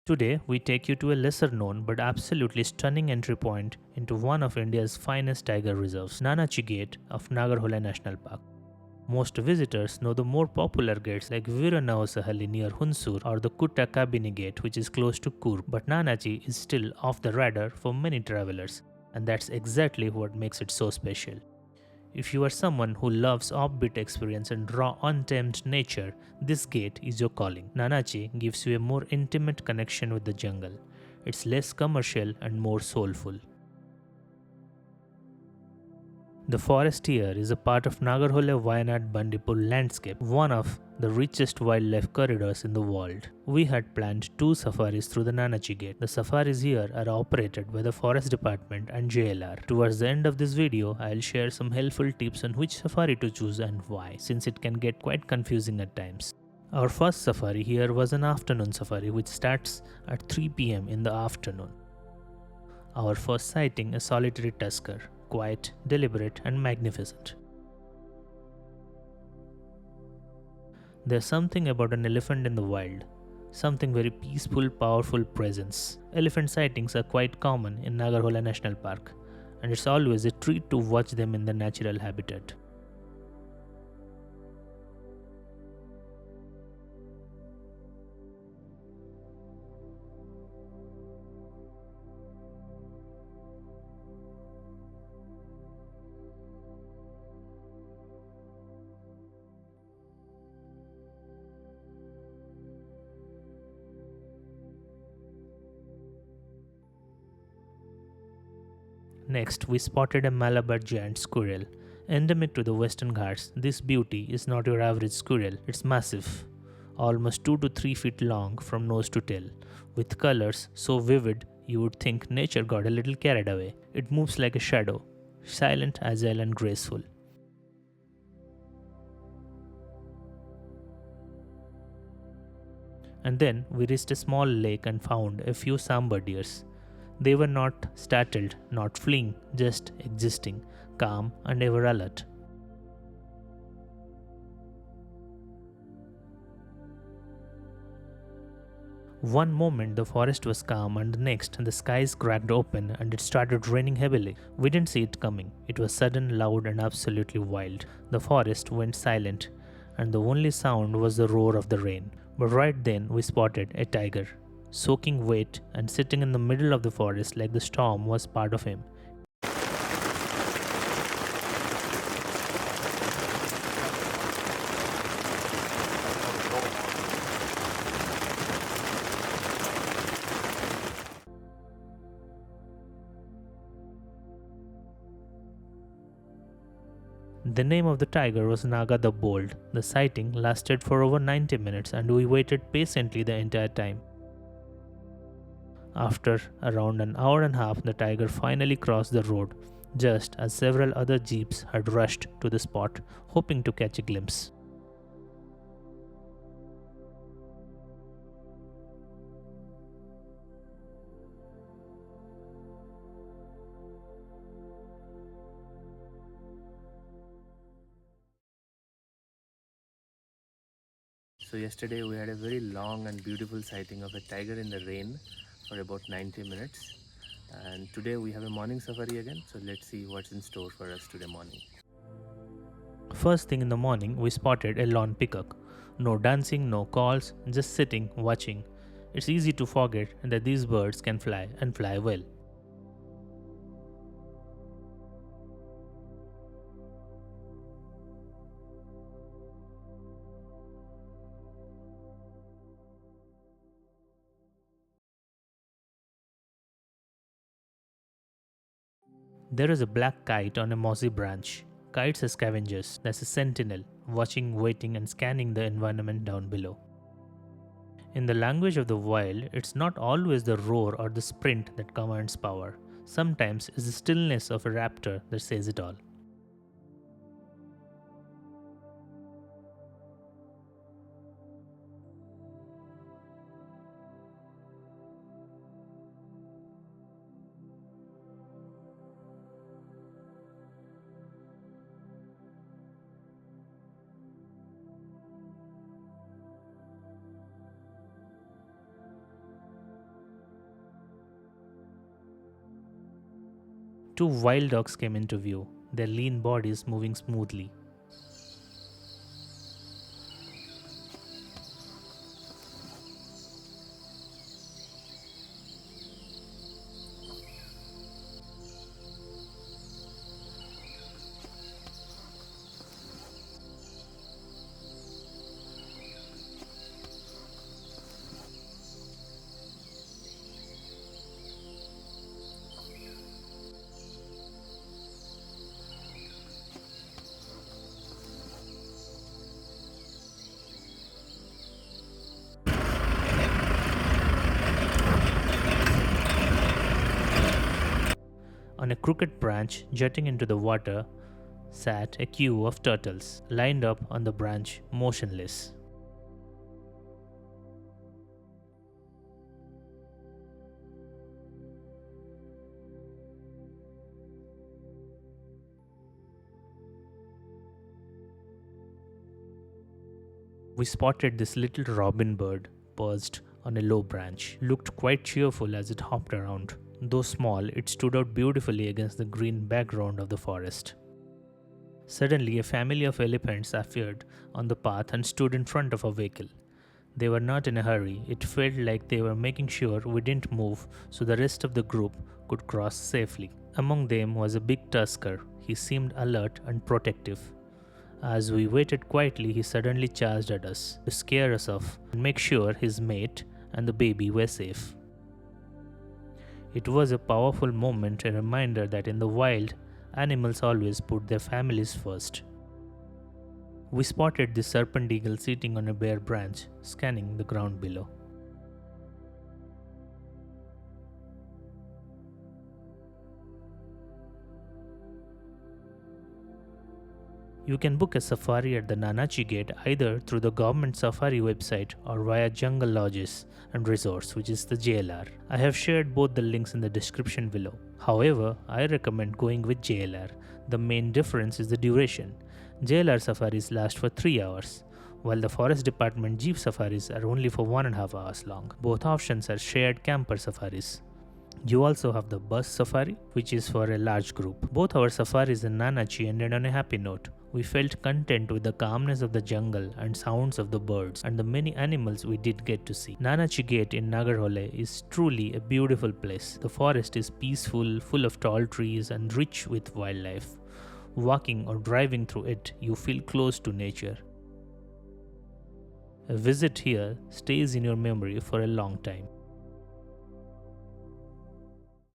Today, we take you to a lesser known but absolutely stunning entry point into one of India's finest tiger reserves, Nanachi Gate of Nagarhole National Park. Most visitors know the more popular gates like Viranavasahalli near Hunsur or the Kutta Kabini Gate, which is close to Kurg, but Nanachi is still off the radar for many travelers, and that's exactly what makes it so special. If you are someone who loves offbeat experience and raw, untamed nature, this gate is your calling. Nanachi gives you a more intimate connection with the jungle. It's less commercial and more soulful. The forest here is a part of Nagarhole Wayanad Bandipur landscape, one of the richest wildlife corridors in the world. We had planned two safaris through the Nanachi Gate. The safaris here are operated by the Forest Department and JLR. Towards the end of this video, I'll share some helpful tips on which safari to choose and why, since it can get quite confusing at times. Our first safari here was an afternoon safari which starts at 3 pm in the afternoon. Our first sighting, a solitary tusker, quiet, deliberate, and magnificent. There's something about an elephant in the wild, something very peaceful, powerful presence. Elephant sightings are quite common in Nagarhole National Park, and it's always a treat to watch them in their natural habitat. Next, we spotted a Malabar giant squirrel. Endemic to the Western Ghats, this beauty is not your average squirrel, it's massive, almost 2 to 3 feet long from nose to tail, with colors so vivid you would think nature got a little carried away. It moves like a shadow, silent, agile, and graceful. And then we reached a small lake and found a few sambar deers. They were not startled, not fleeing, just existing, calm and ever alert. One moment the forest was calm, and the next the skies cracked open and it started raining heavily. We didn't see it coming. It was sudden, loud, and absolutely wild. The forest went silent, and the only sound was the roar of the rain. But right then we spotted a tiger, soaking wet and sitting in the middle of the forest like the storm was part of him. The name of the tiger was Naga the Bold. The sighting lasted for over 90 minutes and we waited patiently the entire time. After around an hour and a half, the tiger finally crossed the road, just as several other jeeps had rushed to the spot, hoping to catch a glimpse. So yesterday we had a very long and beautiful sighting of a tiger in the rain for about 90 minutes. And today we have a morning safari again, so let's see what's in store for us today morning. First thing in the morning, we spotted a lawn peacock. No dancing, no calls, just sitting, watching. It's easy to forget that these birds can fly and fly well. There is a black kite on a mossy branch. Kites are scavengers, that's a sentinel, watching, waiting, and scanning the environment down below. In the language of the wild, it's not always the roar or the sprint that commands power. Sometimes it's the stillness of a raptor that says it all. Two wild dogs came into view, their lean bodies moving smoothly. On a crooked branch jutting into the water sat a queue of turtles, lined up on the branch, motionless. We spotted this little robin bird perched on a low branch. Looked quite cheerful as it hopped around. Though small, it stood out beautifully against the green background of the forest. Suddenly, a family of elephants appeared on the path and stood in front of a vehicle. They were not in a hurry. It felt like they were making sure we didn't move so the rest of the group could cross safely. Among them was a big tusker. He seemed alert and protective. As we waited quietly, he suddenly charged at us to scare us off and make sure his mate and the baby were safe. It was a powerful moment, a reminder that in the wild, animals always put their families first. We spotted the serpent eagle sitting on a bare branch, scanning the ground below. You can book a safari at the Nanachi Gate either through the government safari website or via Jungle Lodges and Resorts, which is the JLR. I have shared both the links in the description below. However, I recommend going with JLR. The main difference is the duration. JLR safaris last for 3 hours, while the Forest Department Jeep safaris are only for 1.5 hours long. Both options are shared camper safaris. You also have the bus safari, which is for a large group. Both our safaris in Nanachi ended on a happy note. We felt content with the calmness of the jungle and sounds of the birds and the many animals we did get to see. Nanachi Gate in Nagarhole is truly a beautiful place. The forest is peaceful, full of tall trees and rich with wildlife. Walking or driving through it, you feel close to nature. A visit here stays in your memory for a long time.